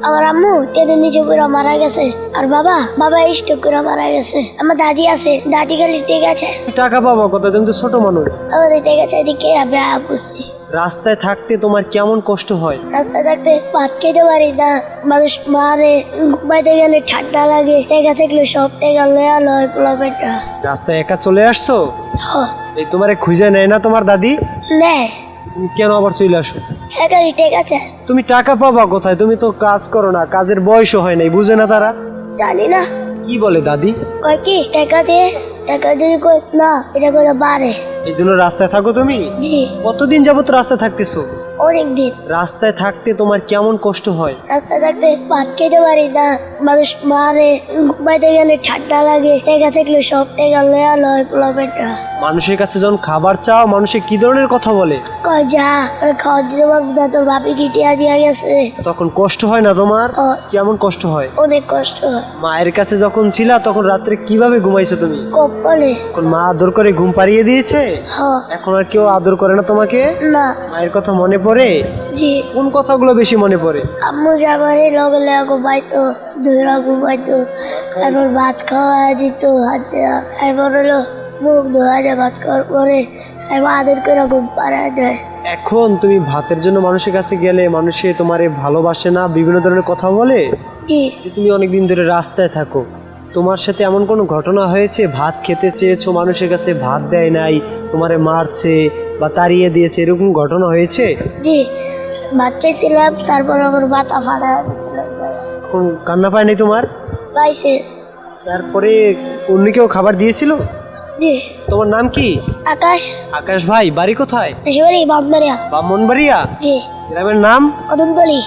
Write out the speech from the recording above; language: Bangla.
আমার আম্মু ট্রেনের নিচে করে মারা গেছে। আর বাবা স্ট্রোক করে মারা গেছে। আমার দাদি আছে, দাদি খালি ঠিক আছে। টাকা পাবো কোথায়? তুমি তো ছোট মানুষ। আমাদের ঠিক আছে, এদিকে আমি বুঝছি। রাস্তায় থাকতে তোমার কেমন কষ্ট হয়? রাস্তায় থাকতে ভাত খেতে পারি না, মানুষ মারে, ঘুমাইতে গেলে ঠান্ডা লাগে, টেকা থাকলে সব টেকা লয়া লয় পোলাপেটা। রাস্তায় একা চলে আসছো? হ্যাঁ, এই তোমারে খুঁজে নেয় না তোমার দাদি? নেয়। তুমি কেন আবার চলে আসো? হ্যাঁ গাড়ি ঠিক আছে। তুমি টাকা পাবা কোথায়? তুমি তো কাজ করো না, কাজের বয়সও হয় নাই, বুঝে না তারা? জানি না। কি বলে দাদি? কয় কি টাকা দিয়ে কই না, এটা করে বাড়ে। এই জন্য রাস্তায় থাকো তুমি? জি, কতদিন যাবত রাস্তায় থাকতেছো? অনেক দিন। রাস্তায় থাকতে তোমার কেমন কষ্ট হয়? রাস্তায় থাকতে ভাত খেতে পারি না, মানুষ মারে, ঘুমাইতে গেলে ঠান্ডা লাগে, টেকা থাকলে সব টেকা লয়া লয় পোলাপেটা। মানুষের কাছে যখন খাবার চাও, মানুষে কি ধরনের কথা বলে? কয় যা করে খাওয়া দিতে পারবো না, তোর বাপি কি টিয়া দিয়া গেছে। তখন কষ্ট হয় না তোমার? হয়। কেমন কষ্ট হয়? অনেক কষ্ট হয়। মায়ের কাছে যখন ছিলা তখন রাত্রে কিভাবে ঘুমাইছো তুমি? কপালে। এখন মা আদর করে ঘুম পাড়িয়ে দিয়েছে? হ্যাঁ। এখন আর কেউ আদর করে না তোমাকে? না। মায়ের কথা মনে পড়ে? জি। কোন কথাগুলো বেশি মনে পড়ে? আম্মু যাবারে লগে লগে ঘুমাইতো, ধৈরা ঘুমাইতো, তারপর ভাত খাওয়া দিত হাত দেওয়া, এবার হলো মুখ ধোয়া যায় ভাত খাওয়ার পরে, এবার আদর করে ঘুম পাড়ায় দেয়। এখন তুমি ভাতের জন্য মানুষের কাছে গেলে মানুষে তোমারে ভালোবাসে না, বিভিন্ন ধরনের কথা বলে? জি। যে তুমি অনেকদিন ধরে রাস্তায় থাকো, তোমার সাথে এমন কোনো ঘটনা হয়েছে ভাত খেতে চেয়েছো, মানুষের কাছে ভাত দেয় নাই, তোমারে মারছে বা তাড়িয়ে দিয়েছে, এরকম ঘটনা হয়েছে? জি, বাচ্চা ছিলাম, তারপর আমার মাথা ফাটা গেছিল। এখন কান্না পায় নাই তোমার? পাইছে। তারপরে অন্য কেউ খাবার দিয়েছিল? জি। তোমার নাম কি? আকাশ। আকাশ ভাই, বাড়ি কোথায়? শিবারি বামবাড়িয়া। ব্রাহ্মণবাড়িয়া? জি। গ্রামের নাম? কদমতলি।